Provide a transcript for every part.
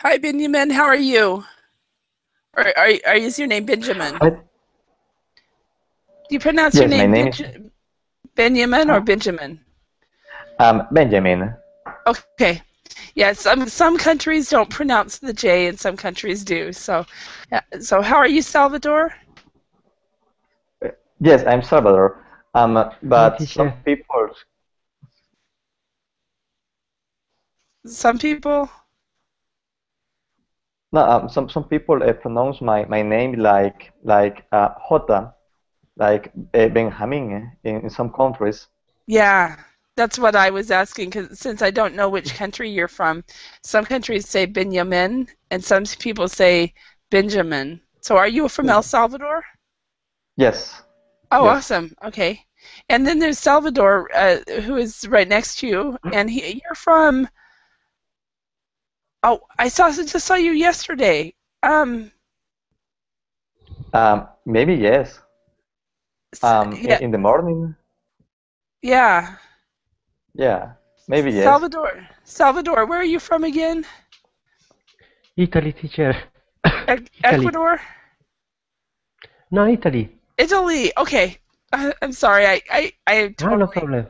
Hi, Benjamin. How are you? Or is your name Benjamin? Hi. Do you pronounce your Yes, my name name is Benjamin or Benjamin? Benjamin. Okay. Yeah, some countries don't pronounce the J and some countries do. So, yeah. So how are you, Salvador? Yes, I'm Salvador. Hi, But some teacher. people, Some people. no, some people pronounce my name like Jota, like Benjamin in some countries. Yeah, that's what I was asking because since I don't know which country you're from, some countries say Benjamin and some people say Benjamin. So are you from El Salvador? Yes, Oh, yes. awesome. Okay. And then there's Salvador, who is right next to you, and you're from. Oh, just saw you yesterday. Um, Maybe yes. yeah, In the morning, yeah. yeah, maybe yes. Salvador, where are you from again? Italy, teacher. Italy. Ecuador? No, Italy. Italy. Okay. I'm sorry. I Ah, no totally, problem.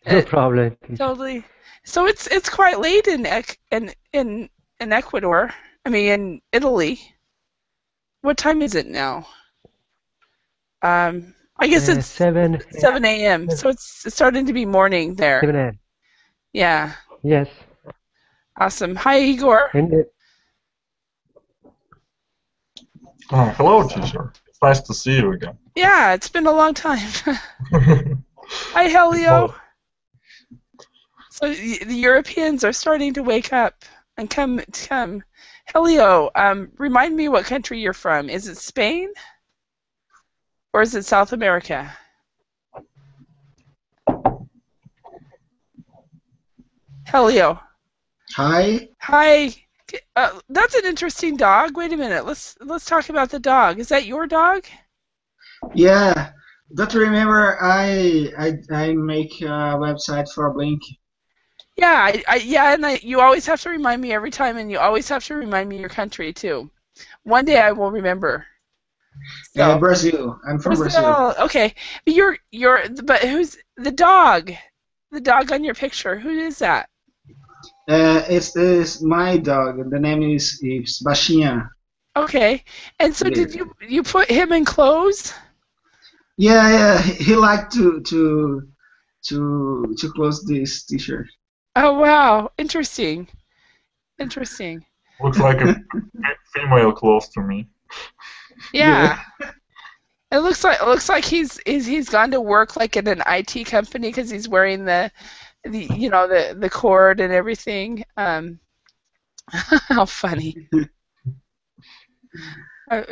No uh, problem, teacher. totally. So it's quite late in Ecuador. I mean, in Italy. What time is it now? I guess it's 7, 7 a.m. So it's starting to be morning there. 7 a.m. Yeah, Yes. awesome. Hi, Igor. And Hello, teacher. It's nice to see you again. Yeah, it's been a long time. Hi, Helio. Well, So the Europeans are starting to wake up and come. Helio, remind me what country you're from. Is it Spain or is it South America? Helio. Hi. Hi. That's an interesting dog. Wait a minute. Let's talk about the dog. Is that your dog? Yeah. Don't you remember I make a website for Blink. Yeah, yeah, and you always have to remind me every time, and you always have to remind me your country too. One day I will remember. So Brazil. I'm from Brazil. Brazil. Okay, but who's the dog? The dog on your picture. Who is that? It's my dog. The name is Baixinha. Okay, and so Yeah. did you put him in clothes? Yeah. He liked to close this T-shirt. Oh wow, interesting, interesting. looks like a female close to me. Yeah. Yeah, it looks like he's gone to work like in an IT company because he's wearing the cord and everything. How funny.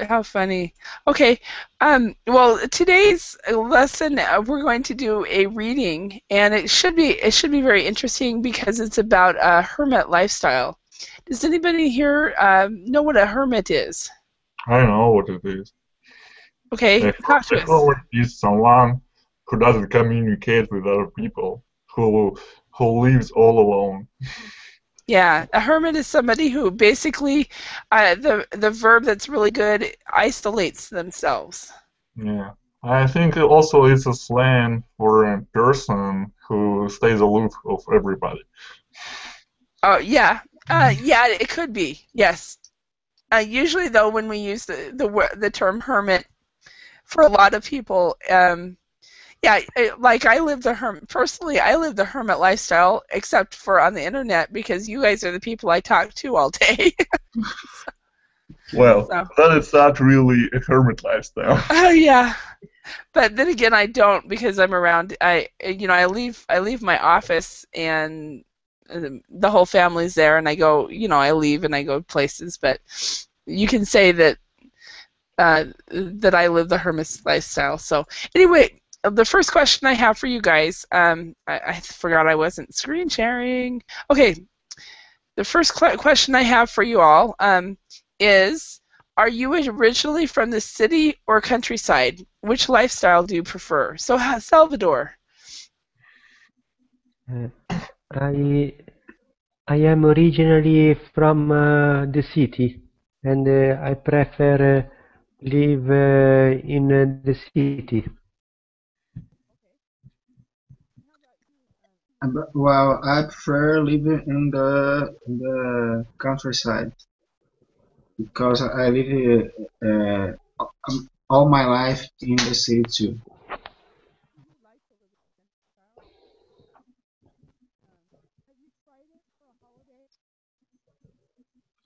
How funny. Okay. Well, today's lesson we're going to do a reading, and it should be very interesting because it's about a hermit lifestyle. Does anybody here know what a hermit is? I don't know what it is. Okay, A talk to us. hermit is someone who doesn't communicate with other people, who lives all alone. Yeah, a hermit is somebody who basically the verb that's really good isolates themselves. Yeah. I think also it's a slang for a person who stays aloof of everybody. Oh yeah, yeah, it could be. Yes. Usually, though, when we use the term hermit for a lot of people, yeah, like I live the hermit. Personally, I live the hermit lifestyle, except for on the internet because you guys are the people I talk to all day. Well, So, that is not really a hermit lifestyle. oh yeah. But then again, I don't because I'm around. I leave my office and the whole family's there, and I go. I leave and I go places. But you can say that I live the hermit lifestyle. So anyway, the first question I have for you guys, I forgot I wasn't screen sharing. Okay, the first question I have for you all is, are you originally from the city or countryside? Which lifestyle do you prefer? So, Salvador. uh, I I am originally from the city, and I prefer live in the city. Well, I prefer living in the countryside because I live all my life in the city too.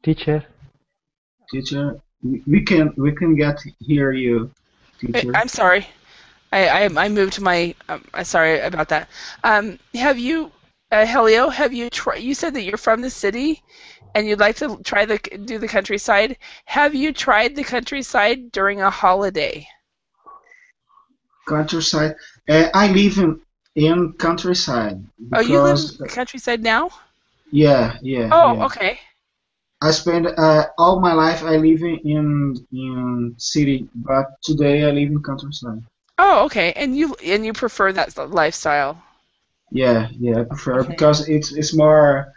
Teacher, Teacher, we can get hear you, teacher. I'm sorry. I moved my. I'm sorry about that. Have you, Helio? Have you tried? You said that you're from the city, and you'd like to try do the countryside. Have you tried the countryside during a holiday? Countryside. I live in countryside Oh, you live in because the countryside now? yeah. Oh, okay. I spend all my life I live in city, but today I live in countryside. Oh, okay. And you prefer that lifestyle? Yeah, I prefer Okay. because it's more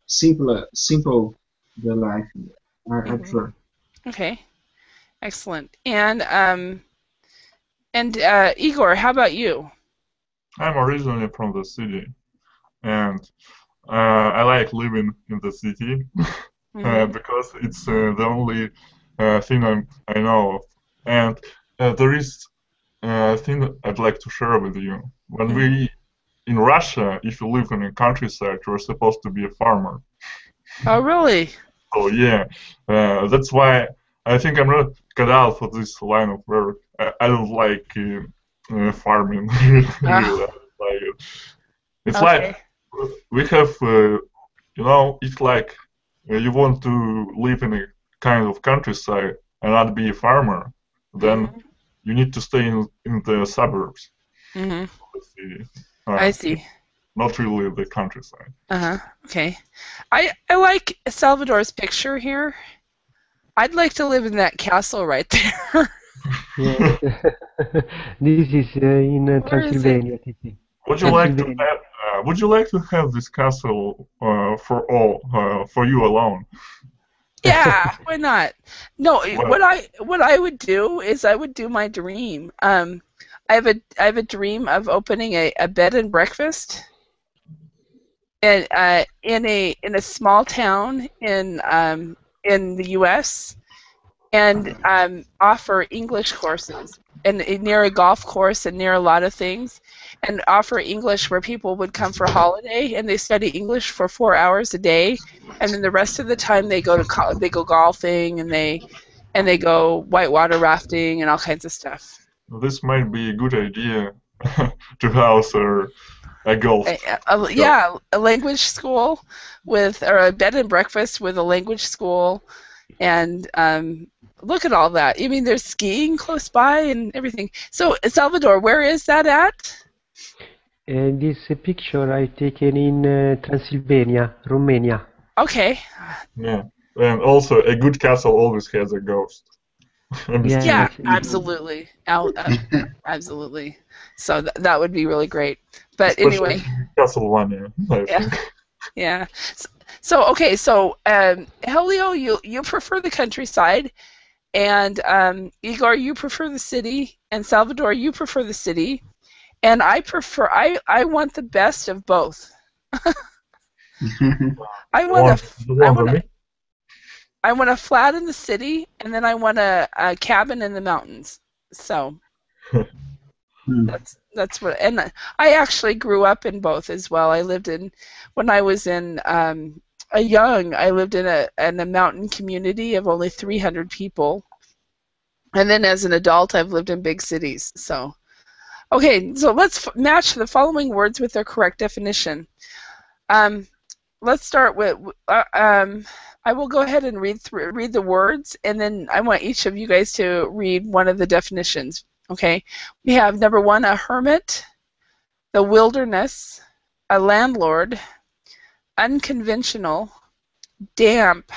simple the life. I Hmm. prefer. Okay. Excellent. And Igor, how about you? I'm originally from the city, and I like living in the city Hmm. because it's the only thing I know of. And there is a thing I'd like to share with you. When Hmm. we in Russia, if you live in a countryside, you're supposed to be a farmer. Oh, really? So yeah, that's why I think I'm not cut out for this line of work. I don't like farming. Really, I Oh, don't like it. It's like okay. we have, it's like you want to live in a kind of countryside and not be a farmer, then Hmm. you need to stay in the suburbs Hmm. of the city, I see. not really the countryside. Uh-huh. Okay. I like Salvador's picture here. I'd like to live in that castle right there. yes, this is in Where is it? Transylvania, teacher. Would you like to Transylvania. have? Would you like to have this castle for you alone? Yeah, why not? No, Well, what I would do is I would do my dream. I have a dream of opening a bed and breakfast in a small town in the U.S. and offer English courses and near a golf course and near a lot of things, and offer English where people would come for holiday and they study English for 4 hours a day, and then the rest of the time they go golfing and they go whitewater rafting and all kinds of stuff. this might be a good idea to house a golf club. Yeah, a language school or a bed and breakfast with a language school, and look at all that. I mean, there's skiing close by and everything. So, Salvador, where is that at? This picture I taken in Transylvania, Romania. Okay. Yeah, and also a good castle always has a ghost. I'm just Yeah, Yes, kidding. absolutely. Absolutely. So that would be really great. But Especially anyway, Castlevania, I yeah, think. yeah. So okay, so Helio, you prefer the countryside, and Igor, you prefer the city, and Salvador, you prefer the city, and I want the best of both. I You want a want f- you I want want a me? I want a flat in the city, and then I want a cabin in the mountains. So Hmm. that's what, and I actually grew up in both as well. When I was I lived in a mountain community of only 300 people, and then as an adult, I've lived in big cities. So okay, so let's match the following words with their correct definition. Um, let's start with I will go ahead and read the words, and then I want each of you guys to read one of the definitions. Okay, we have number one, a hermit, the wilderness, a landlord, unconventional, damp,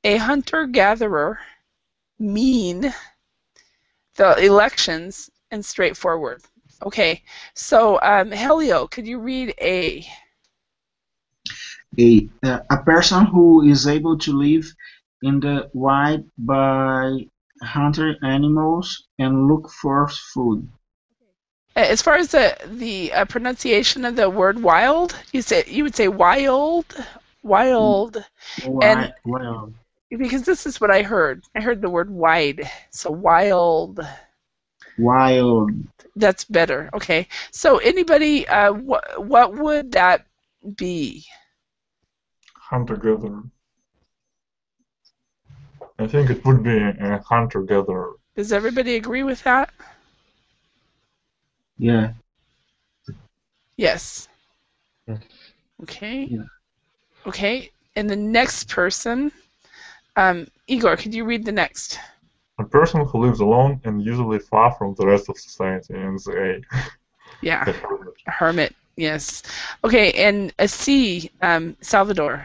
a hunter-gatherer, mean, the elections, and straightforward. Okay, so Helio, could you read A? A person who is able to live in the wild by hunting animals and look for food. As far as the pronunciation of the word wild, you would say wild, wild, and Well, because this is what I heard. I heard the word wide, so wild. wild. That's better. Okay. So anybody, what would that be? Hunter-gatherer. I think it would be a hunter-gatherer. Does everybody agree with that? Yeah. Yes. Yes. Okay. Yeah. Okay. And the next person, Igor, could you read the next? A person who lives alone and usually far from the rest of society, and a Yeah. hermit. A hermit. Yes. Okay. And a C, Salvador.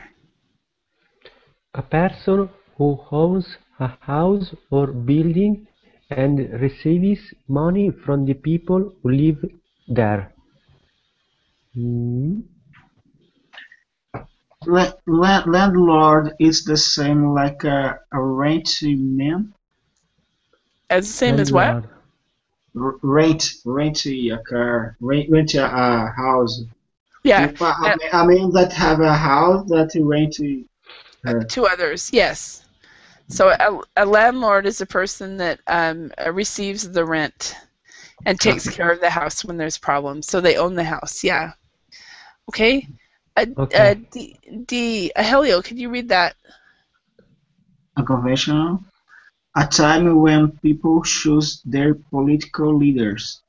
A person who owns a house or building and receives money from the people who live there. Hmm? Landlord is the same like a rentman. As the same as what? Landlord. Rent a car, rent a house. Yeah. I mean that have a house that rent her. To others. Yes. So a landlord is a person that receives the rent and takes care of the house when there's problems. So they own the house. Yeah. Okay. Okay. Helio, could you read that? Unconventional. A time when people choose their political leaders.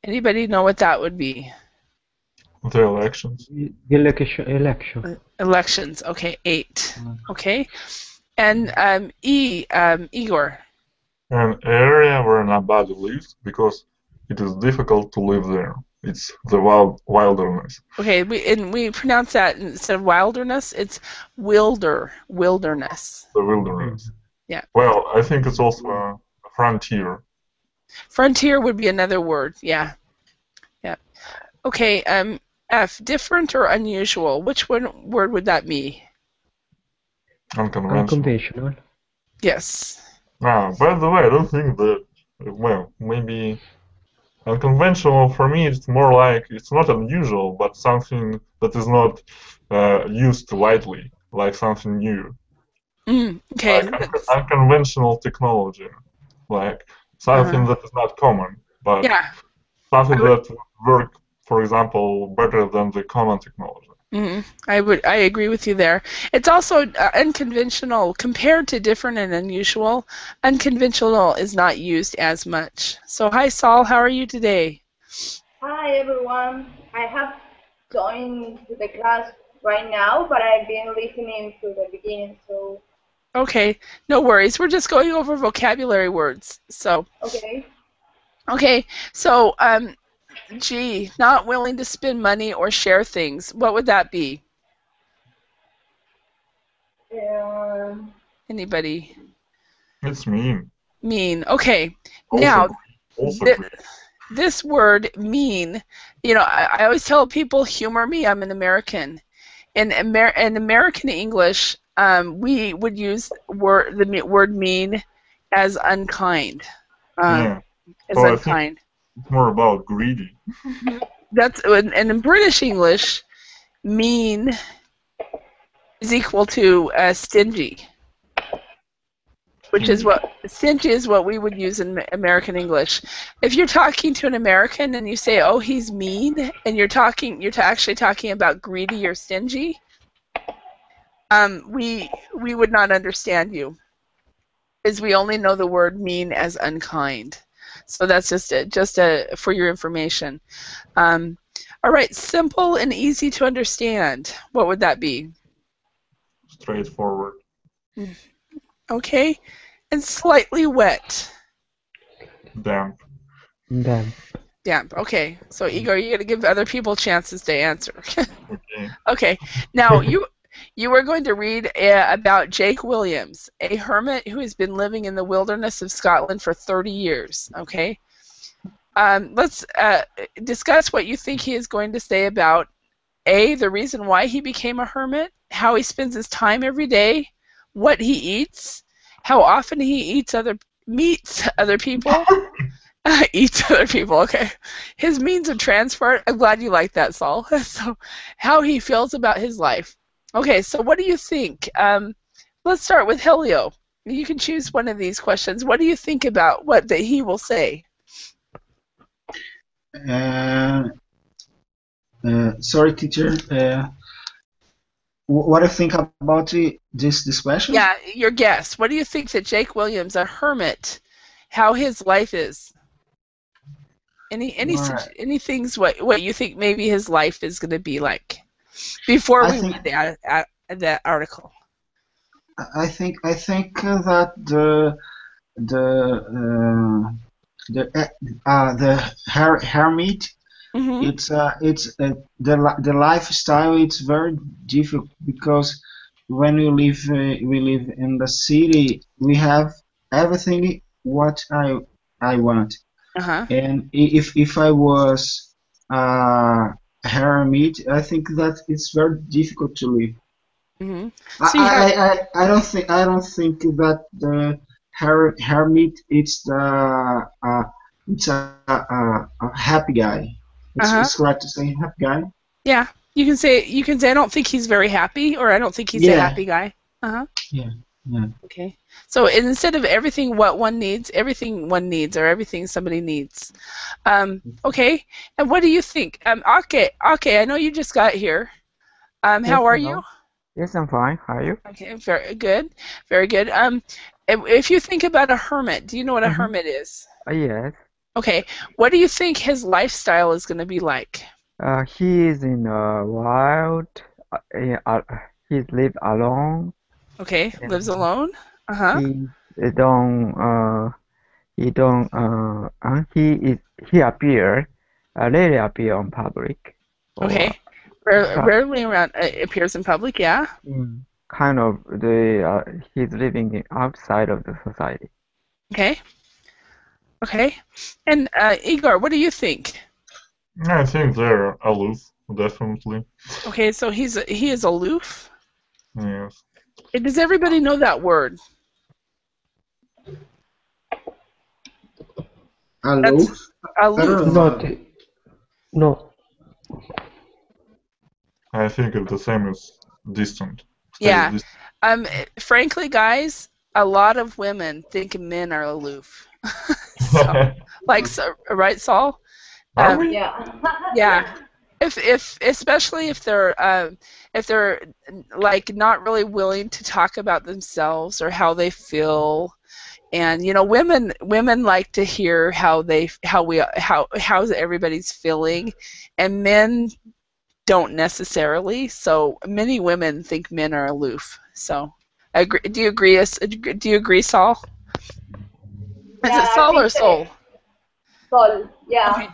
Anybody know what that would be? The elections. The election. Elections. Okay, 8. Okay. And Igor. An area where nobody lives because it is difficult to live there. It's the wilderness. Okay, we pronounce that instead of wilderness, it's wilderness. The wilderness. Yeah. Well, I think it's also a frontier. Frontier would be another word. Yeah. Yeah. Okay. F. Different or unusual. Which word would that be? Unconventional. Unconventional. Yes. Ah, by the way, I don't think that. Well, maybe unconventional for me. It's more like it's not unusual, but something that is not used widely, like something new. Okay. Like unconventional technology, like something that is not common, but Yeah. something that would work, for example, better than the common technology. I agree with you there. It's also unconventional compared to different and unusual. Unconventional is not used as much. So hi Saul, how are you today? Hi everyone. I have joined the class right now, but I've been listening to the beginning, so. Okay, no worries. We're just going over vocabulary words. So. Okay. Okay, so G, not willing to spend money or share things. What would that be? Anybody? It's mean. Mean. Okay. Also, Now, also this word mean, I always tell people, humor me, I'm an American. In American English, we would use the word mean as unkind. yeah. As So unkind. it's more about greedy. And in British English, mean is equal to stingy, which is what stingy is what we would use in American English. If you're talking to an American and you say, "Oh, he's mean," and you're actually talking about greedy or stingy, we would not understand you, because we only know the word mean as unkind. So that's just for your information. All right, simple and easy to understand. What would that be? Straightforward. Okay, and slightly wet. Damp. Damp. Damp. Okay, so Igor, you're gonna give other people chances to answer. Okay. Okay, now you were going to read about Jake Williams, a hermit who has been living in the wilderness of Scotland for 30 years. Okay, Let's discuss what you think he is going to say about A, the reason why he became a hermit, how he spends his time every day, what he eats, how often he meets other people, eats other people, okay. His means of transport, I'm glad you like that, Saul. So, how he feels about his life. Okay, so what do you think? Let's start with Helio. You can choose one of these questions. What do you think about what that he will say? Sorry, teacher. What do you think about this question? Yeah, your guess. What do you think that Jake Williams, a hermit, how his life is? Any things what you think maybe his life is going to be like before we read the article? I think that the hermit. Mm-hmm. It's the lifestyle. It's very difficult because when we live in the city, we have everything what I want. Uh-huh. And if I was a hermit, I think that it's very difficult to live. Mm-hmm. So I don't think that the hermit it's a happy guy. It's correct to say happy guy. Yeah, you can say I don't think he's very happy, or I don't think he's a happy guy. Uh-huh. Yeah. Okay. So instead of everything one needs, or everything somebody needs. Okay. And what do you think? Okay, I know you just got here. How are you? Yes, I'm fine. How are you? Okay, very good. Very good. If you think about a hermit, do you know what a hermit is? Yes. Okay. What do you think his lifestyle is going to be like? He is in a wild. He lives alone. Okay, lives alone. Uh-huh. He don't. He rarely appear on public. Okay. Rarely appears in public. Yeah. Kind of he's living outside of the society. Okay. Okay. And Igor, what do you think? I think they're aloof, definitely. Okay, so he is aloof. Yes. Does everybody know that word? Aloof? Aloof. No. I think it's the same as distant. Yeah. Frankly, guys, a lot of women think men are aloof. Right, Saul? Yeah. Yeah. If especially if they're like not really willing to talk about themselves or how they feel, and women like to hear how everybody's feeling, and men don't necessarily. So many women think men are aloof. So, do you agree? Do you agree, Saul? Is it Saul or Sol? Sol, yeah. Okay.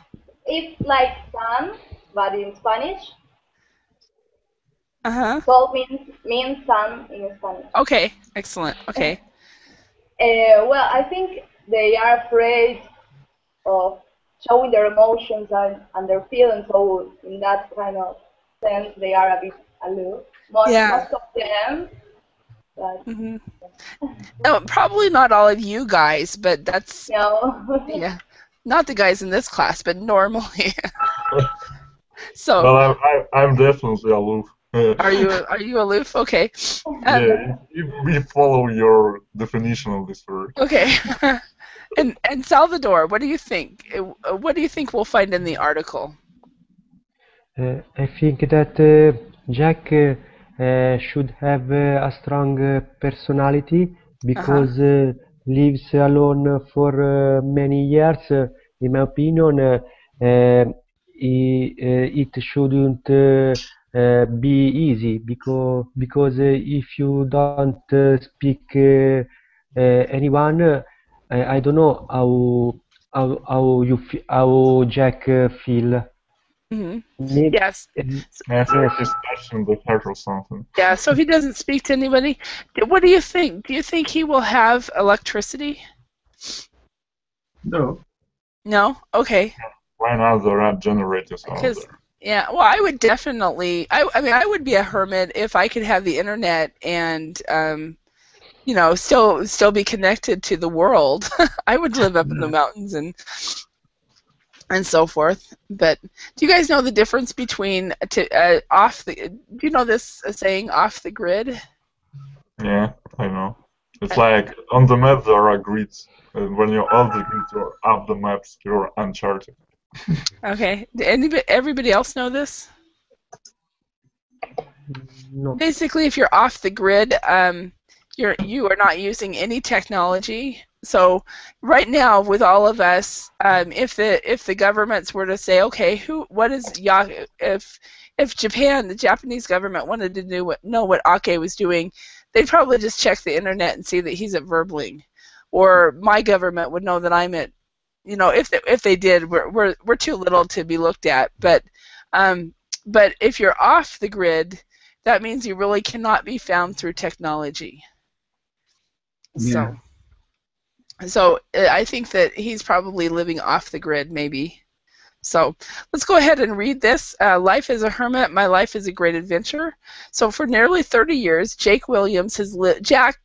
It's like sun, but in Spanish. Sol means sun in Spanish. Okay, excellent. Okay. Well, I think they are afraid of showing their emotions and their feelings, so in that kind of sense, they are a bit aloof. Most of them. But, No, probably not all of you guys, but that's no. Not the guys in this class, but normally. So. Well, I'm definitely aloof. Are you aloof? Okay. Yeah, we follow your definition of this word. Okay. And Salvador, what do you think? What do you think we'll find in the article? I think that Jack should have a strong personality because lives alone for many years. In my opinion, it shouldn't be easy because if you don't speak anyone, I don't know how Jack feel. Yes. I think he's touching the heart or something. Yeah, so if he doesn't speak to anybody, what do you think? Do you think he will have electricity? No. No? Okay. Why not? There are generators out Because, there. yeah, well, I would definitely, I mean, I would be a hermit if I could have the internet and, you know, still be connected to the world. I would live up in the mountains and so forth. But do you guys know the difference between off the? Do you know this saying, off the grid? Yeah, I know. It's like on the map there are grids, and when you're off the grids or off the maps, you're uncharted. Okay. Everybody else know this? No. Basically, if you're off the grid, you are not using any technology. So right now, with all of us, if the governments were to say, okay, what is if Japan, the Japanese government, wanted to know what Ake was doing, they'd probably just check the internet and see that he's at Verbling, or my government would know that I'm at, you know, if they did, we're too little to be looked at. But if you're off the grid, that means you really cannot be found through technology. Yeah. So I think that he's probably living off the grid, maybe. So let's go ahead and read this. Life as a hermit, my life is a great adventure. So for nearly 30 years, Jake Williams has lived as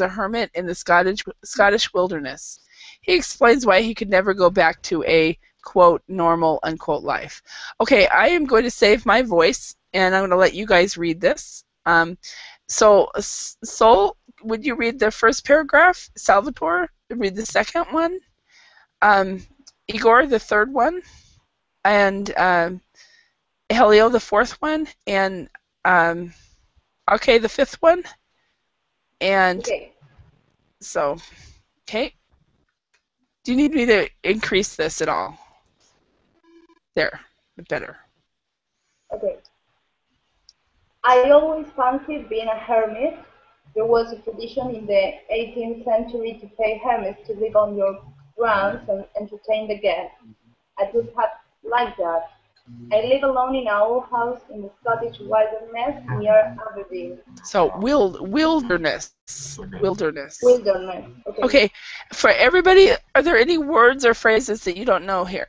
a hermit in the Scottish wilderness. He explains why he could never go back to a quote normal unquote life. Okay, I am going to save my voice and I'm going to let you guys read this. So Sol, would you read the first paragraph? Salvatore, read the second one. Igor, the third one, and Helio, the fourth one, and okay, the fifth one, and Okay. so, okay. Do you need me to increase this at all? There, better. Okay. I always fancied being a hermit. There was a tradition in the 18th century to pay hermits to live on your grounds and entertain the guests. I would have liked that. I live alone in an old house in the Scottish wilderness near Aberdeen. So wilderness. Wilderness. Okay. Okay, for everybody, are there any words or phrases that you don't know here?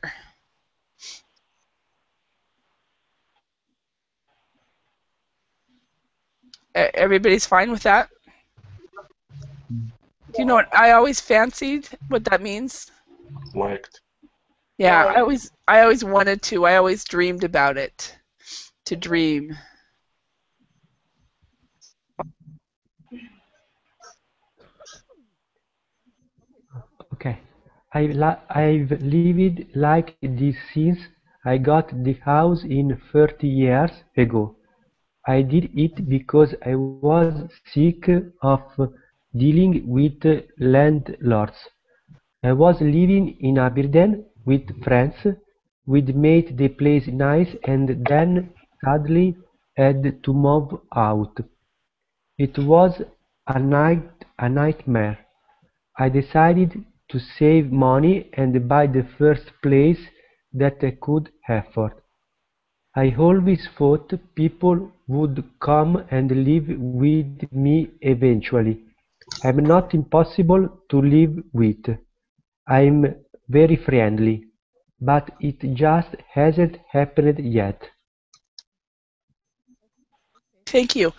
Everybody's fine with that? Do you know what I always fancied? What that means? Liked. Yeah, I always wanted to. I always dreamed about it. To dream. Okay. I've lived like this since I got the house in 30 years ago. I did it because I was sick of dealing with landlords. I was living in Aberdeen with friends. We'd made the place nice and then sadly had to move out. It was a nightmare. I decided to save money and buy the first place that I could afford. I always thought people would come and live with me eventually. I'm not impossible to live with. I'm very friendly, but it just hasn't happened yet. Thank you.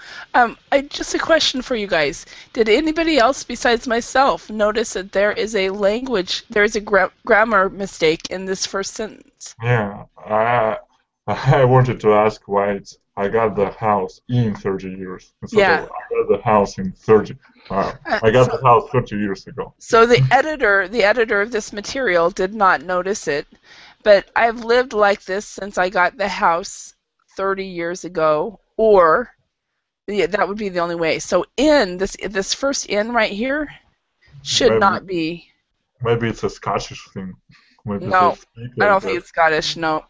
Just a question for you guys. Did anybody else besides myself notice that there is a grammar mistake in this first sentence? Yeah, I wanted to ask why I got the house in 30 years instead of I got the house in 30. I got the house 30 years ago. So the editor of this material did not notice it, but I've lived like this since I got the house 30 years ago, or that would be the only way. So this first in right here should not be. Maybe it's a Scottish thing. Maybe No, I don't think it's Scottish. No,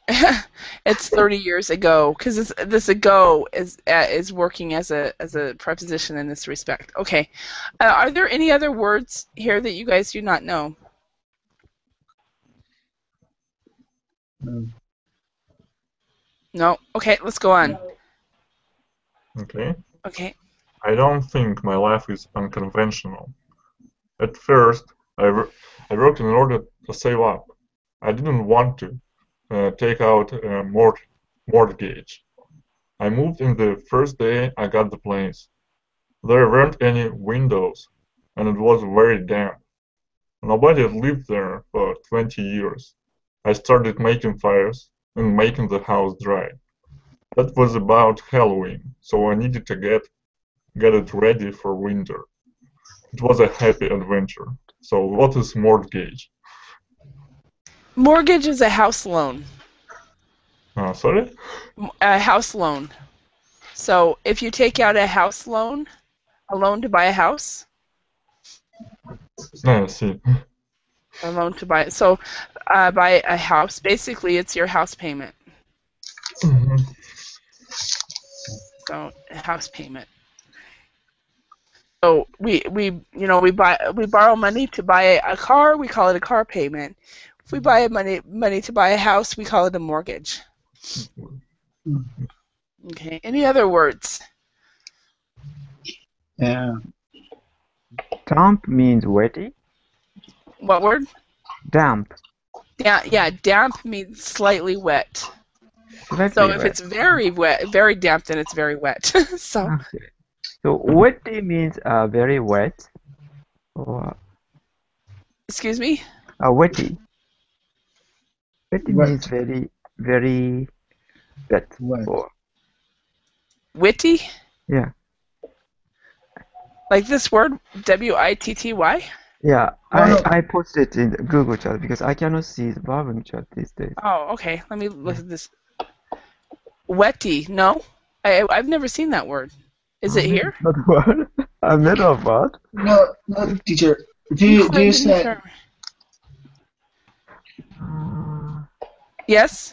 it's 30 years ago because this ago is working as a preposition in this respect. Okay, are there any other words here that you guys do not know? No. No. Okay, let's go on. Okay. Okay. I don't think my life is unconventional. At first, I worked in order to save up. I didn't want to take out a mortgage. I moved in the first day I got the place. There weren't any windows, and it was very damp. Nobody had lived there for 20 years. I started making fires and making the house dry. That was about Halloween, so I needed to get it ready for winter. It was a happy adventure. So what is mortgage? Mortgage is a house loan. Sorry? A house loan. So if you take out a house loan, a loan to buy a house, I see. a loan to buy. So buy a house. Basically, it's your house payment. Mhm. So a house payment. So we borrow money to buy a car. We call it a car payment. If we buy money to buy a house, we call it a mortgage. Okay. Any other words? Yeah. Damp means wetty. What word? Damp. Yeah, damp means slightly wet. Slightly So if wet. it's very wet, very damp, then it's very wet. So Okay. So wetty means very wet. Or excuse me? wetty. Wetty means Wet. very wet. Wet. Or Witty? yeah. Like this word, Witty? Yeah, Oh, no. I posted it in the Google chat because I cannot see the Barbing chat these days. Oh, okay. Let me look at this. Wetty? No, I've never seen that word. Is it here? Not word. I made a word. No, no, teacher. Do You you coined a new say term. Yes,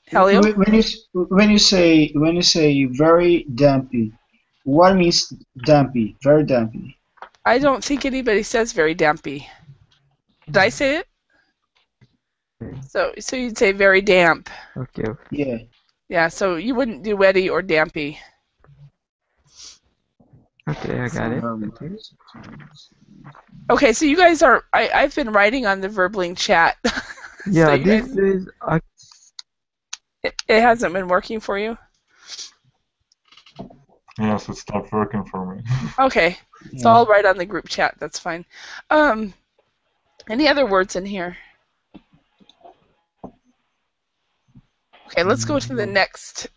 Helio. when you say very dampy, what means dampy? Very dampy. I don't think anybody says very dampy. Did I say it? So you'd say very damp. Okay. Yeah. Yeah, so you wouldn't do wetty or dampy. Okay, I got it. Okay. Okay, so you guys are. I've been writing on the Verbling chat. Yeah, so these days it hasn't been working for you. Yes, it stopped working for me. Okay, so I'll write on the group chat. That's fine. Any other words in here? Okay, let's go to the next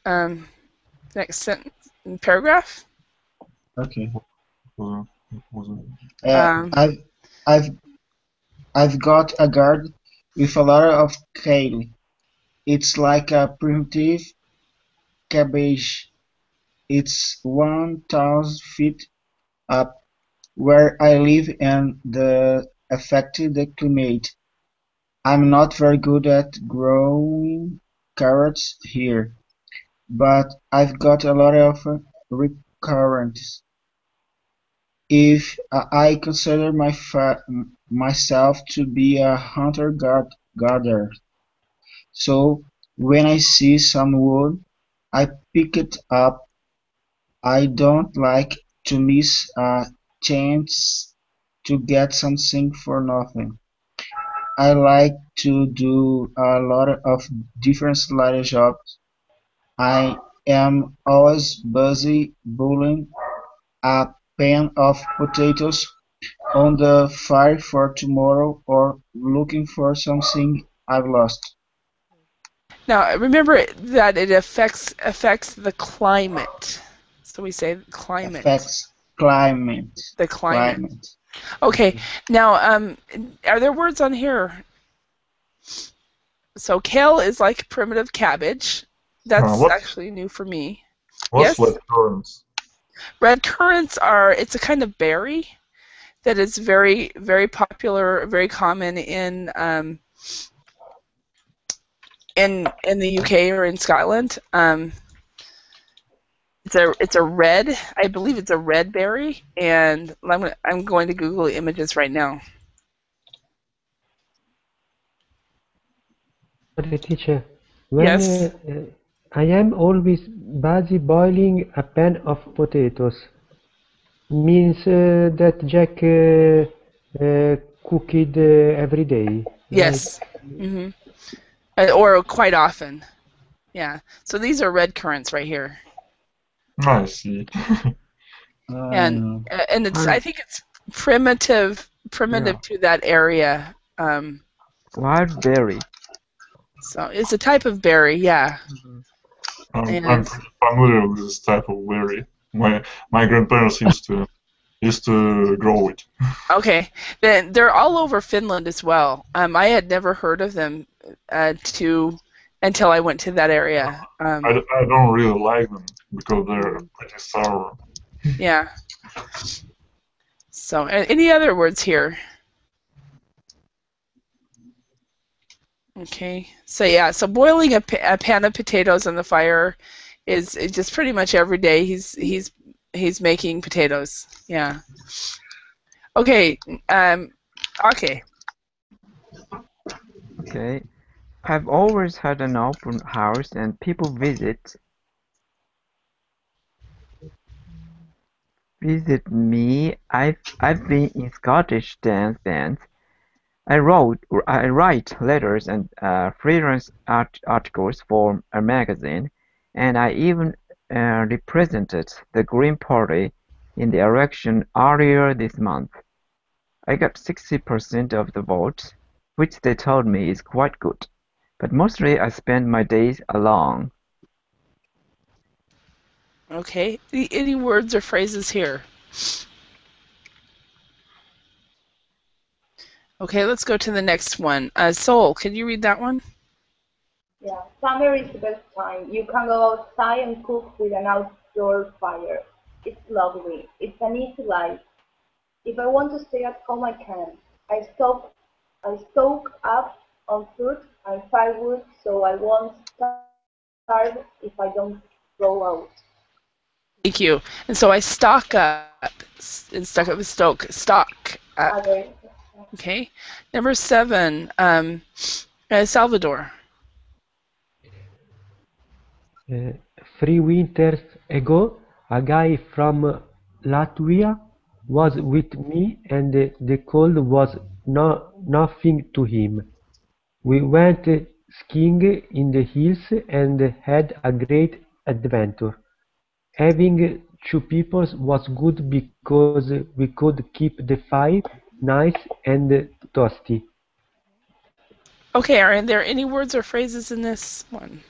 sentence paragraph. Okay. Um, I've got a garden with a lot of kale. It's like a primitive cabbage. It's 1,000 feet up where I live and the affected the climate. I'm not very good at growing carrots here, but I've got a lot of recurrents. If I consider myself to be a hunter-gatherer, so when I see some wood, I pick it up. I don't like to miss a chance to get something for nothing. I like to do a lot of different little jobs. I am always busy boiling a pan of potatoes on the fire for tomorrow or looking for something I've lost. now remember that it affects the climate. So we say climate. Affects climate. The climate. Okay. Now, are there words on here? So kale is like primitive cabbage. That's actually new for me. What's yes? red currants? Red currants it's a kind of berry that is very, very popular, very common in the UK or in Scotland. It's a red, I believe it's a red berry, and I'm going to Google images right now. The teacher, yes. I am always busy boiling a pan of potatoes, means that Jack cook it every day. Yes. Hmm. Or quite often. Yeah. So these are red currants right here. I see. And it's I think it's primitive Yeah. to that area. Wild berry. So it's a type of berry, yeah. I'm And pretty familiar with this type of berry. My grandparents used to grow it. okay, then they're all over Finland as well. I had never heard of them until I went to that area. I don't really like them because they're pretty sour. Yeah. So, any other words here? Okay. So yeah. So boiling a pan of potatoes on the fire is just pretty much every day. He's making potatoes. Yeah. Okay. Okay. Okay. I've always had an open house and people visit me. I've been in Scottish dance bands. I write letters and freelance articles for a magazine, and I even represented the Green Party in the election earlier this month. I got 60% of the vote, which they told me is quite good. But mostly I spend my days alone. Okay. Any words or phrases here? Okay, let's go to the next one. Sol, can you read that one? Yeah, summer is the best time. You can go outside and cook with an outdoor fire. It's lovely. It's an easy life. If I want to stay at home, I can. I stoke up on fruit and firewood so I won't starve if I don't go out. Thank you. And so I stock up instead of stock up. Okay. Okay. Number 7, Salvador. 3 winters ago, a guy from Latvia was with me and the cold was nothing to him. We went skiing in the hills and had a great adventure. Having 2 people was good because we could keep the fire nice and toasty. Okay, are there any words or phrases in this one?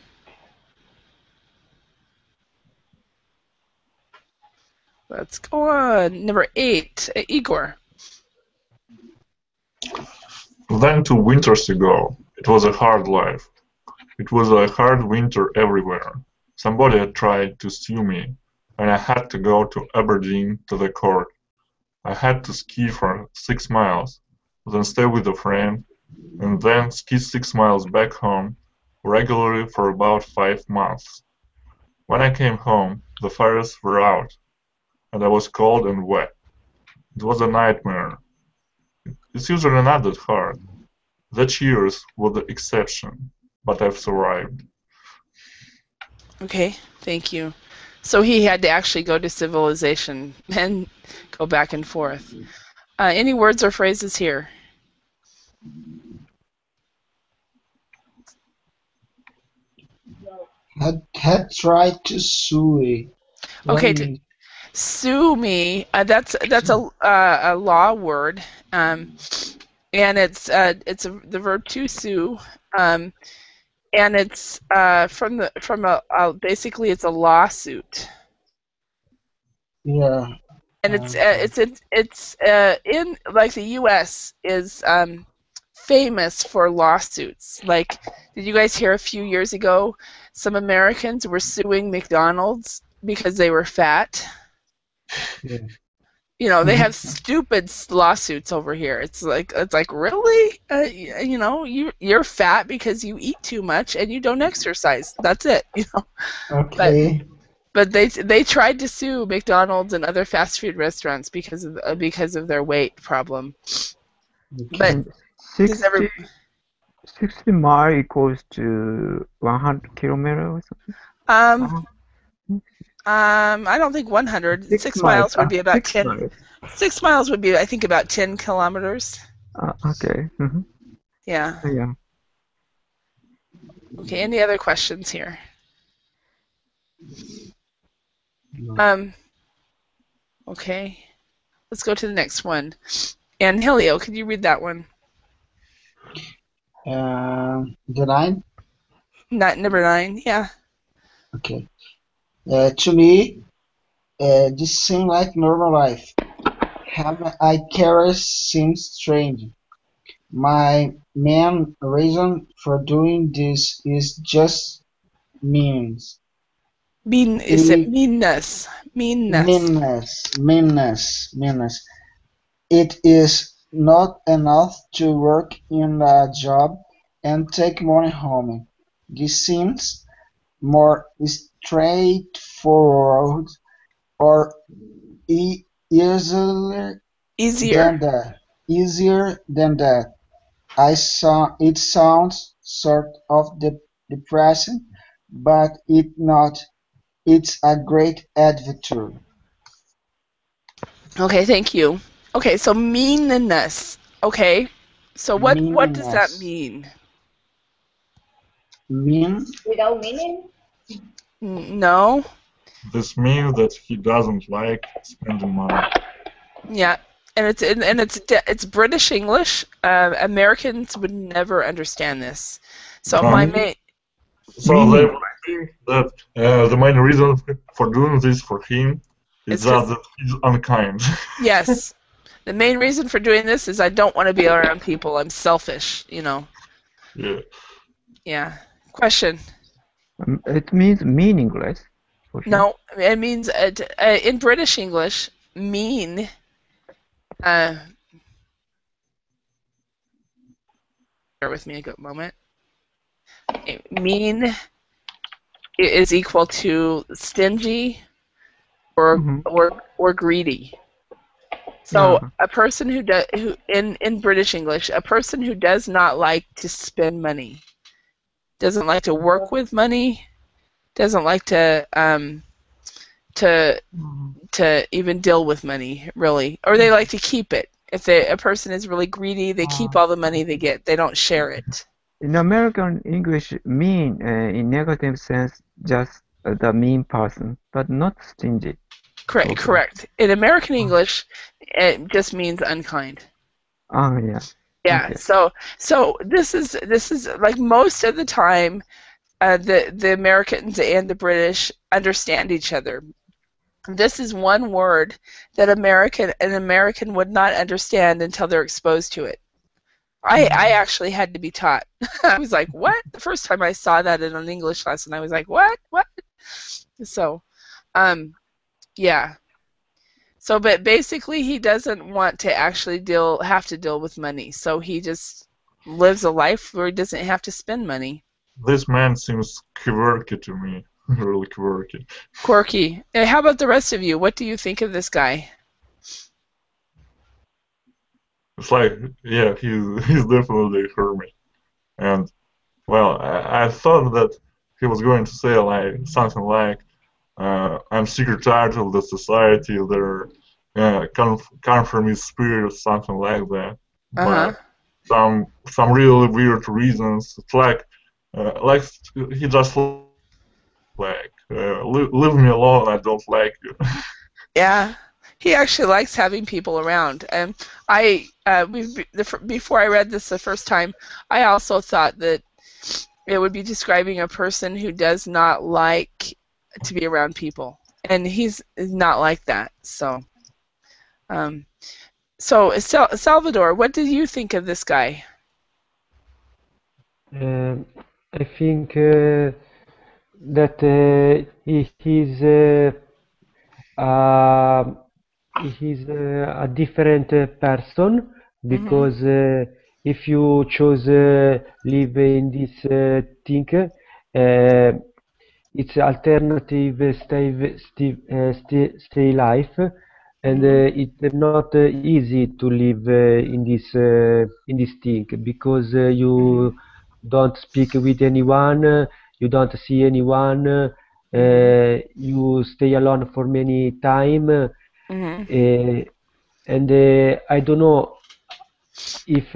Let's go on. Number 8, Igor. Then 2 winters ago, it was a hard life. It was a hard winter everywhere. Somebody had tried to sue me, and I had to go to Aberdeen to the court. I had to ski for 6 miles, then stay with a friend, and then ski 6 miles back home regularly for about 5 months. When I came home, the fires were out, and I was cold and wet. It was a nightmare. It's usually not that hard. The cheers were the exception, but I've survived. Okay, thank you. So he had to actually go to civilization and go back and forth. Any words or phrases here? Had tried to sue it. What Okay, do you mean? sue me. That's a law word, and it's the verb to sue, and it's from basically it's a lawsuit, Yeah. and it's in like the U.S. is famous for lawsuits. Like, did you guys hear a few years ago some Americans were suing McDonald's because they were fat? Yeah. You know, they have stupid lawsuits over here. It's like really, you're fat because you eat too much and you don't exercise. That's it, you know. Okay. But they tried to sue McDonald's and other fast food restaurants because of their weight problem. But And does ever 60 mile equals to 100 kilometer or something? um I don't think 100. 6 miles would be about 6 10. miles. 6 miles would be, I think, about 10 kilometers. Okay. Yeah. Yeah. Okay, any other questions here? No. Okay. Let's go to the next one. And Helio, could you read that one? The nine? Not number 9. Yeah. Okay. To me, this seems like normal life. Having I care seems strange. My main reason for doing this is just means. Is it It meanness? Meanness. meanness. It is not enough to work in a job and take money home. This seems more straightforward or easier Easier. than that. Easier than that. It sounds sort of depressing, but it not. It's a great adventure. Okay, thank you. Okay, so meanness. Okay. So what does that Meanness. mean? Mean? Without meaning? No. This means that he doesn't like spending money. Yeah. And it's British English. Americans would never understand this. So my Um, main so they Meaning. would think that the main reason for doing this for him is it's because that he's unkind. yes, the main reason for doing this is I don't want to be around people. I'm selfish. Yeah. Yeah. Question. It means meaningless for him. No, it means in British English, mean. Bear with me a good moment. Mean is equal to stingy or Mhm. or greedy. So Ah, a person who in British English, a person who does not like to spend money, doesn't like to work with money, doesn't like to mhm. to even deal with money really, or they like to keep it. If a person is really greedy, they keep all the money they get. They don't share it. In American English, mean in negative sense just the mean person, but not stingy. Correct. Okay. Correct. In American English, it just means unkind. Ah, yeah. Yeah. Okay. So this is like most of the time, the Americans and the British understand each other. This is one word that an American would not understand until they're exposed to it. I actually had to be taught. I was like, what? The first time I saw that in an English lesson, I was like, what? What? So, um, yeah. So, but basically, he doesn't want to actually have to deal with money. So he just lives a life where he doesn't have to spend money. This man seems quirky to me. Really quirky. Quirky. How about the rest of you? What do you think of this guy? It's like, yeah, he's definitely a hermit. And well, I thought that he was going to say like something like, "I'm sick or tired of the society, their conformist spirit," something like that. Uh huh. But some really weird reasons. It's like he just like leave me alone. I don't like you. Yeah, he actually likes having people around. And before I read this the first time, I also thought that it would be describing a person who does not like to be around people, and he's not like that. Um, Salvador, what did you think of this guy? Um, I think that uh, he's a different person Mm-hmm. because if you chose live in this thing, it's alternative stay life, and Mm-hmm. it's not easy to live in this thing because Mm-hmm. you don't speak with anyone, you don't see anyone, Mm-hmm. you stay alone for many time, Mm-hmm. and I don't know if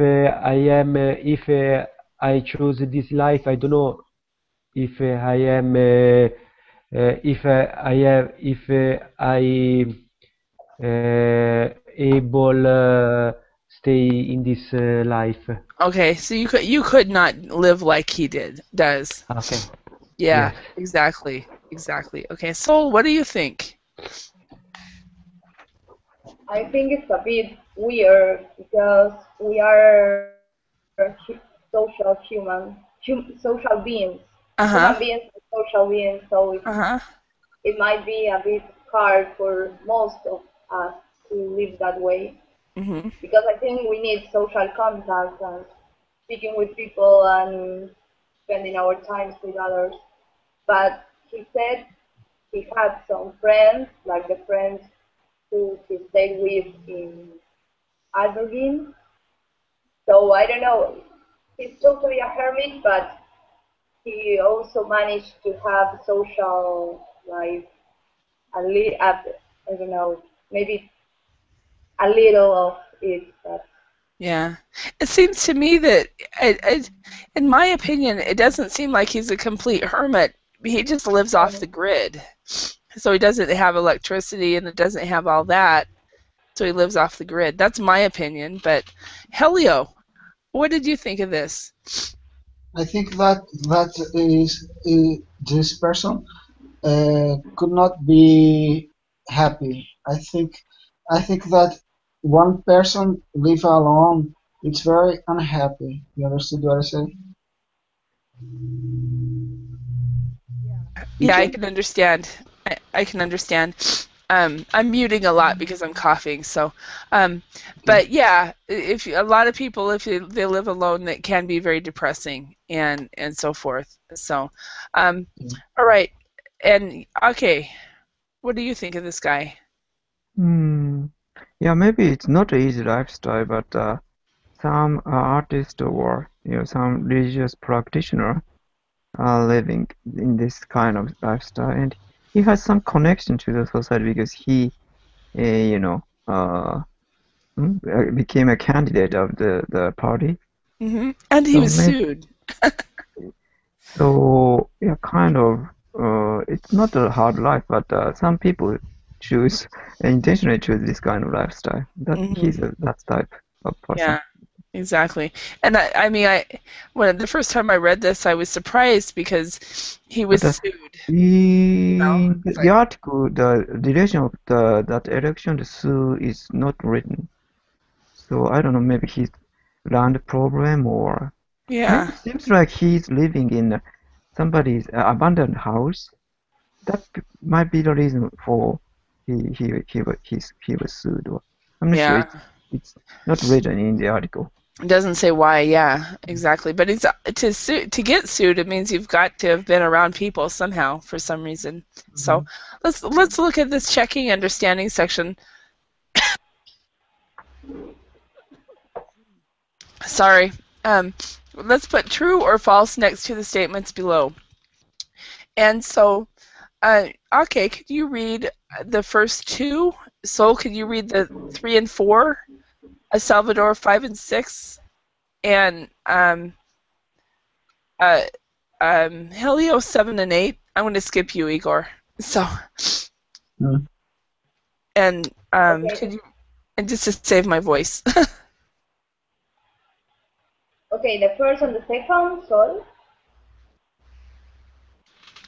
I choose this life, I don't know if I am if I able stay in this life. Okay, so you could not live like he does. Okay. Yeah, Yes. exactly. Exactly. Okay, Soul, what do you think? I think it's a bit weird because we are social beings. Uh-huh. Human beings are social beings, so Uh-huh. it might be a bit hard for most of us to live that way. Mhm. Because I think we need social contact and speaking with people and spending our times with others. But he said he had some friends, like the friends who he stayed with in Aberdeen. So I don't know. He's totally a hermit, but he also managed to have social life I don't know, maybe a little of it. But Yeah. It seems to me that in my opinion, it doesn't seem like he's a complete hermit. He just lives off the grid. So he doesn't have electricity and it doesn't have all that. So he lives off the grid. That's my opinion, but Helio, what did you think of this? I think that is this person could not be happy. I think that one person live alone, it's very unhappy. You understood what I said? Yeah, I Teacher? can understand. I can understand. I'm muting a lot because I'm coughing. So, Okay. but yeah, if a lot of people, if they live alone, that can be very depressing and so forth. So, um, Yeah. all right, and okay, what do you think of this guy? Hmm. Yeah, maybe it's not an easy lifestyle, but some artists or some religious practitioner are living in this kind of lifestyle, and he has some connection to the society because he, you know, became a candidate of the party. And he So was maybe sued. so yeah, kind of. It's not a hard life, but some people choose intentionally choose this kind of lifestyle. That hmm he's that type of person. Yeah, exactly. And I mean, when the first time I read this, I was surprised because he was But sued. in It's the like, article, the duration of the that election, the sue is not written. So I don't know, maybe he's land problem or maybe yeah, it seems like he's living in somebody's abandoned house. That might be the reason for he was sued. Or I'm not sure. yeah. It's not written in the article. It doesn't say why. Yeah, exactly. But it's to get sued. It means you've got to have been around people somehow for some reason. So Mhm. let's look at this checking understanding section. Sorry. Let's put true or false next to the statements below. And so, okay, could you read the first two? So, could you read the 3 and 4? A Salvador 5 and 6, and uh, Helio 7 and 8. I'm going to skip you, Igor. So, Mm. and okay, could you, and just to save my voice. okay, the first and the second, sorry.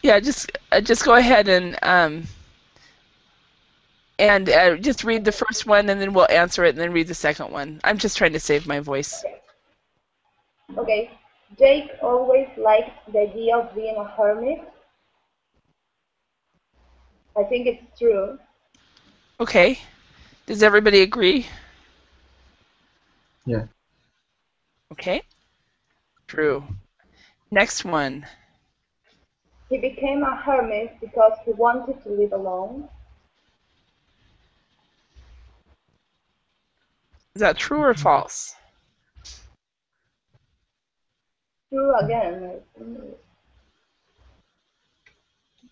Yeah, just go ahead and just read the first one, and then we'll answer it, and then read the second one. I'm just trying to save my voice. Okay, okay. Jake always liked the idea of being a hermit. I think it's true. Okay. Does everybody agree? Yeah. Okay. True. Next one. He became a hermit because he wanted to live alone. Is that true or false? True again.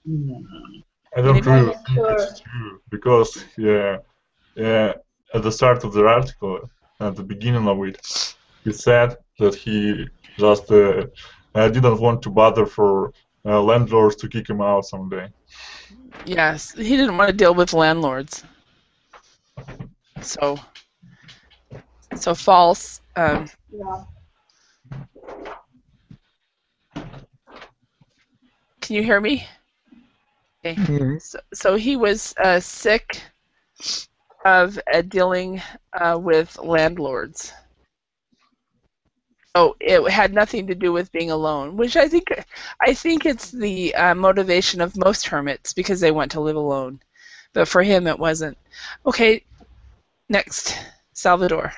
Mm. I don't I'm Anybody? really not think sure. it's true because yeah, at the start of the article, at the beginning of it. He said that he just didn't want to bother for landlords to kick him out someday. Yes, he didn't want to deal with landlords. So false. Yeah. Can you hear me? Okay. Yes. So he was sick of dealing with landlords. So it had nothing to do with being alone, which I think it's the motivation of most hermits because they want to live alone. But for him, it wasn't. Okay, next, Salvador.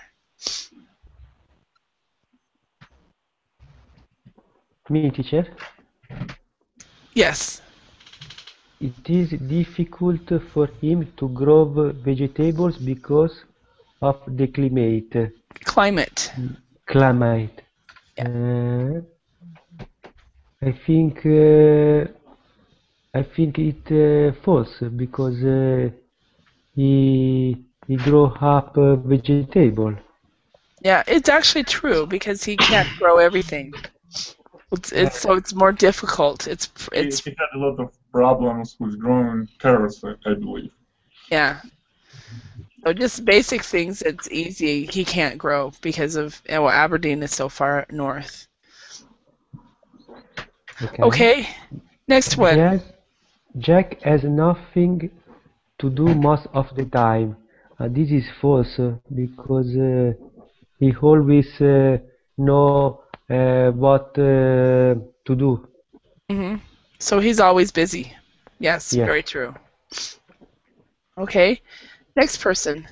Me, teacher. Yes. It is difficult for him to grow vegetables because of the climate. Climate. Climate. Yeah. I think it false because he grow up vegetable. Yeah, it's actually true because he can't grow everything. It's more difficult. It's He had a lot of problems with growing carrots, I believe. Yeah. So just basic things, it's easy. He can't grow because of Aberdeen is so far north. Okay. Next one. Jack has nothing to do most of the time. This is false because he always know what to do. So he's always busy. Yes, very true. Okay, next person.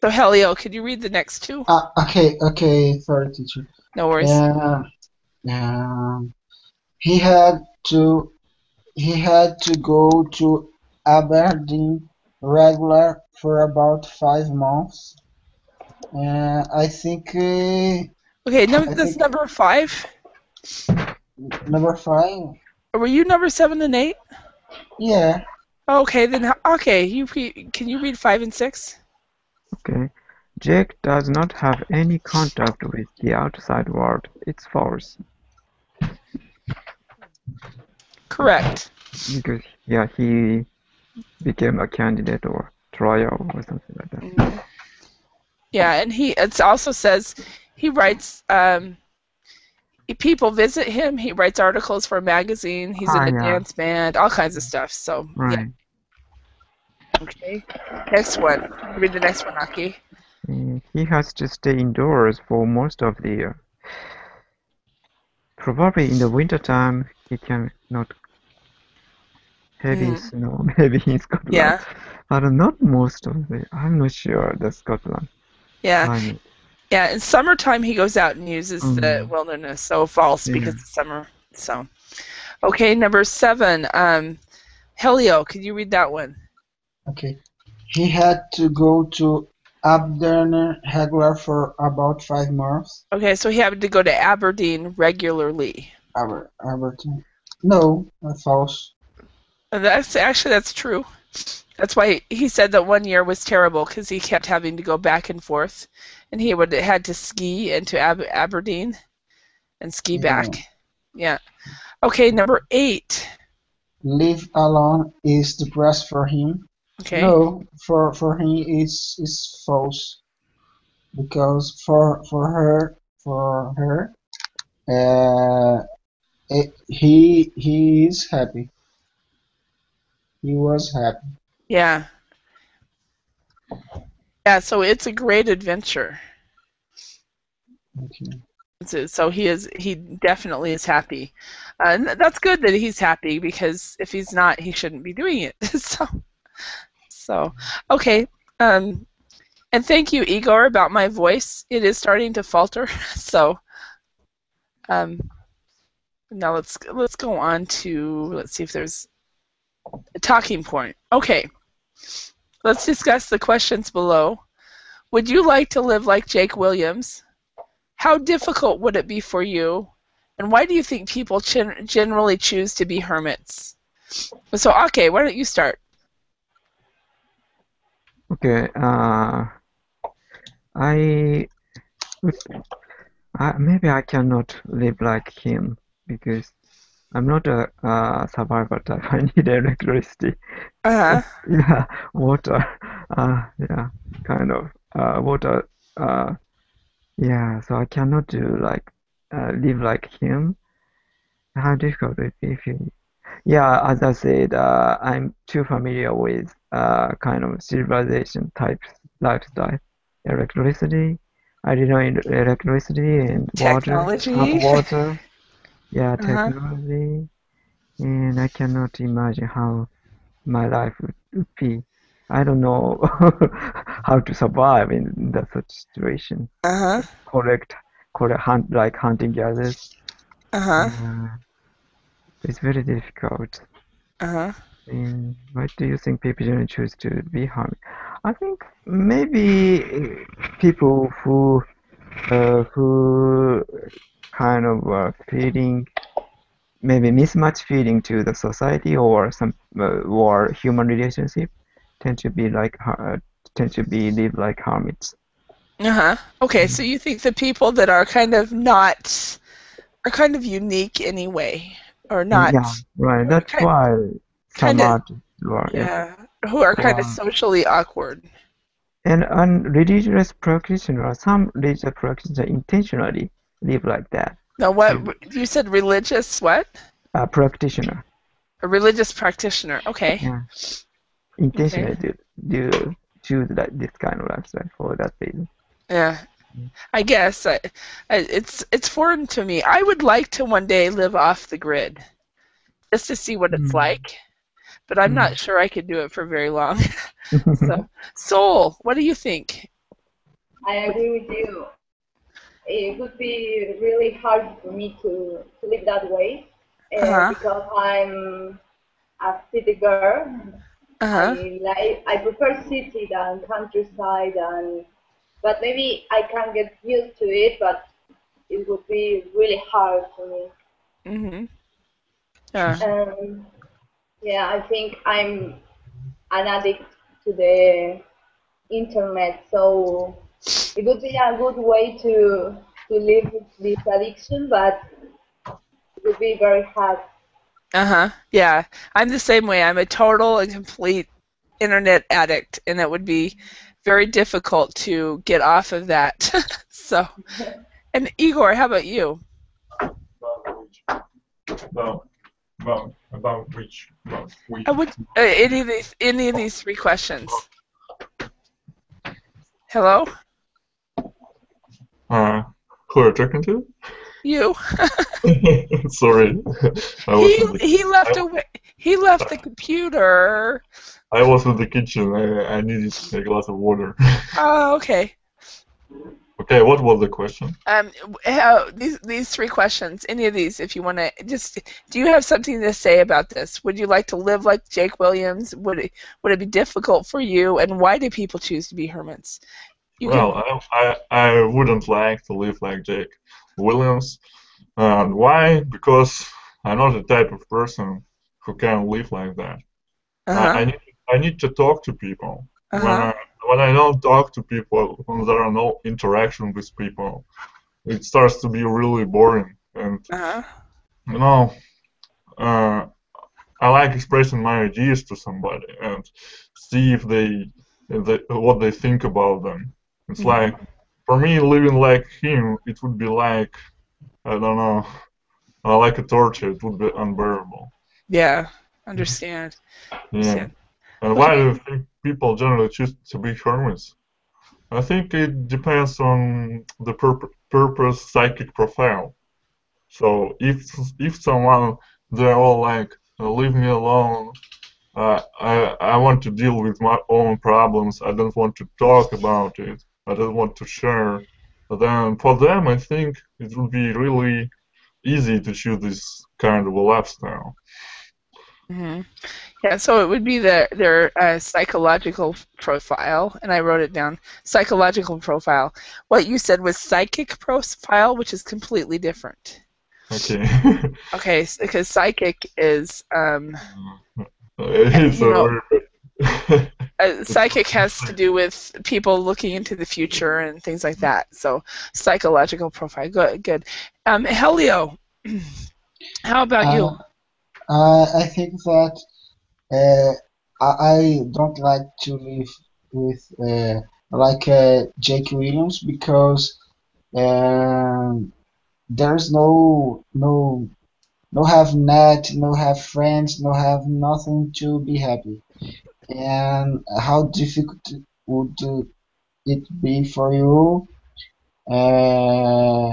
So Helio, could you read the next two? Okay, sorry, teacher. No worries. He had to go to Aberdeen regular for about 5 months. I think. Okay, that's number 5. Number 5. Were you number 7 and 8? Yeah. Okay, then can you read 5 and 6? Okay. Jack does not have any contact with the outside world. It's false. Correct. Because he became a candidate or trial or something like that. Yeah, and it also says he writes. People visit him. He writes articles for a magazine. He's in a dance band, all kinds of stuff. So right. Yeah. Okay. Next one. Read the next one, Aki. He has to stay indoors for most of the year. Probably in the wintertime he cannot heavy snow, maybe in Scotland. Yeah. But not most of the. I'm not sure the Scotland. Yeah. Climate. Yeah. In summertime he goes out and uses the wilderness. So false because it's summer. So. Okay, number 7. Helio, could you read that one? Okay. He had to go to Aberdeen regular for about 5 months. Okay, so he had to go to Aberdeen regularly. Aberdeen. No, that's false. That's true. That's why he said that one year was terrible because he kept having to go back and forth, and he had to ski into Aberdeen and ski back. Yeah. Okay, number 8. Live alone is depressed for him. Okay. No, for him it's false. Because for her he is happy. He was happy. Yeah. Yeah, so it's a great adventure. Okay. So he definitely is happy. And that's good that he's happy because if he's not, he shouldn't be doing it. So okay. And thank you, Igor, about my voice. It is starting to falter. So now let's go on to, let's see if there's a talking point. Okay. Let's discuss the questions below. Would you like to live like Jake Williams? How difficult would it be for you? And why do you think people generally choose to be hermits? So, okay, why don't you start? Okay. I maybe I cannot live like him because I'm not a survivor type. I need electricity. Uh-huh. Yeah, water. Yeah, kind of. Water. Yeah. So I cannot do like live like him. How difficult it be if you. Yeah, as I said, I'm too familiar with kind of civilization type lifestyle. Electricity. I did know electricity and water, hot Technology. water. Yeah, Uh-huh. technology. And I cannot imagine how my life would be. I don't know how to survive in that such situation. Uh-huh. Collect, collect, hunt like hunting gathers. Uh-huh. Yeah, it's very difficult. Uh-huh. And why do you think people don't choose to be harmed? I think maybe people who kind of feeling maybe mismatch feeling to the society or some or human relationship tend to be like tend to be live like hermits. Uh-huh. Okay, so you think the people that are kind of not are kind of unique anyway, or not Yeah, right. That's kind why some kind of artists were yeah yeah, who are kind of were socially awkward. and religious practitioners, some religious practitioners intentionally live like that. Now, To you said religious what? a practitioner, A religious practitioner. Okay. yeah, Okay. intentionally do choose that this kind of lifestyle for that reason. Yeah. I guess it's foreign to me. I would like to one day live off the grid just to see what it's Mm. like, but I'm Mm. not sure I could do it for very long. So, Soul, what do you think? I agree with you. It would be really hard for me to live that way Uh-huh. because I'm a city girl. Uh-huh. I prefer city than countryside, and but maybe I can get used to it, but it would be really hard for me. Mhm. Yeah. Um, yeah, I think I'm an addict to the internet, so it would be a good way to live this addiction, but it would be very hard. Uh-huh. Yeah. I'm the same way. I'm a total and complete internet addict, and it would be very difficult to get off of that. So, and Igor, how about you? About about which I would any of these three questions. Hello? who are you talking to? You. Sorry, I was in the He left I, away. He left the computer. I was in the kitchen. I needed a glass of water. Oh, okay. Okay, what was the question? These three questions. Any of these, if you want to, just do you have something to say about this? Would you like to live like Jake Williams? Would it be difficult for you? And why do people choose to be hermits? You can. Well, I wouldn't like to live like Jake Williams. And why? Because I'm not the type of person who can live like that. Uh I, huh. I need I need to talk to people. Uh huh. When I don't talk to people, when there are no interaction with people, it starts to be really boring. And Uh huh. you know, uh, I like expressing my ideas to somebody and see if they what they think about them. It's Hmm. like for me, living like him, it would be like I don't know, like a torture. It would be unbearable. Yeah. Understand. Yeah. Understand. And What why about? do you think people generally choose to be hermits? I think it depends on the purpose psychic profile. So if someone they're all like leave me alone, I want to deal with my own problems. I don't want to talk about it. I don't want to share. Then for them, I think it would be really easy to choose this kind of a lifestyle. Hmm. Yeah, so it would be their psychological profile, and I wrote it down. Psychological profile. What you said was psychic profile, which is completely different. Okay. Okay, because psychic is, It's you a know, very bad. Psychic has to do with people looking into the future and things like that. So psychological profile. Good. Helio, how about Uh, you? I think that uh, I don't like to live with Jake Williams because there's no have net, no have friends, no have nothing to be happy. And how difficult would it be for you? Uh,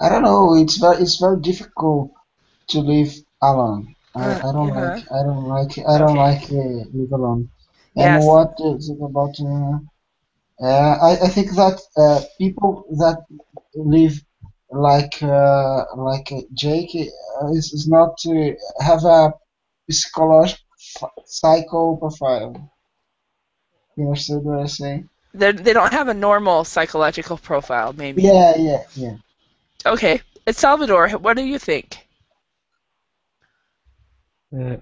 I don't know. It's very difficult to live alone. Yeah. I don't Okay. like live alone. And Yes. what is it about? I think that people that live like Jake is not have a psychological psycho profile. You understand what I say? They don't have a normal psychological profile, maybe. Yeah, yeah, yeah. Okay. Salvador, what do you think? Uh,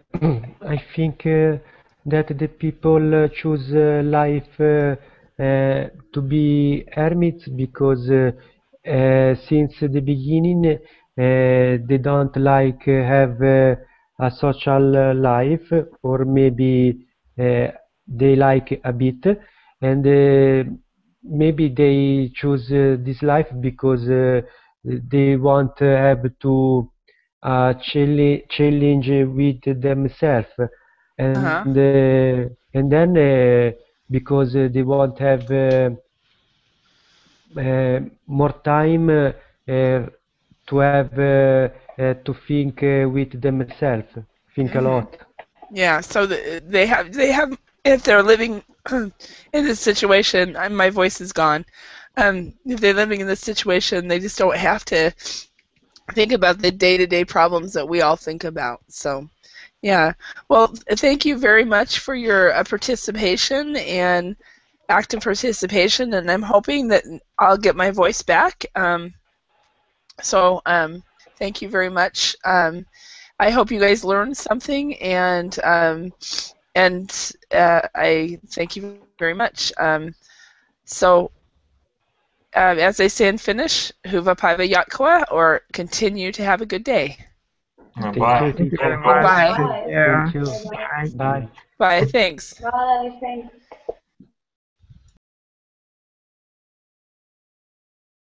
I think that the people choose life to be hermits because since the beginning they don't like have a social life, or maybe uh, they like a bit, and maybe they choose this life because they want to have to challenge with themselves, Uh-huh. and then because they won't have more time to have to think with themselves, think a Mhm. lot. Yeah, so they have if they're living in this situation, my voice is gone. If they're living in this situation, they just don't have to think about the day-to-day problems that we all think about. So, yeah. Well, thank you very much for your participation and active participation, and I'm hoping that I'll get my voice back. So, thank you very much. I hope you guys learned something, and I thank you very much. So, as they say in Finnish, hyvää päivää jatkoa, or continue to have a good day. Thank Bye. you, Thank you teacher. very much. Bye. Take Bye. care. Thank you. Bye bye. Bye. Bye. Bye. Thanks. Bye. Thanks.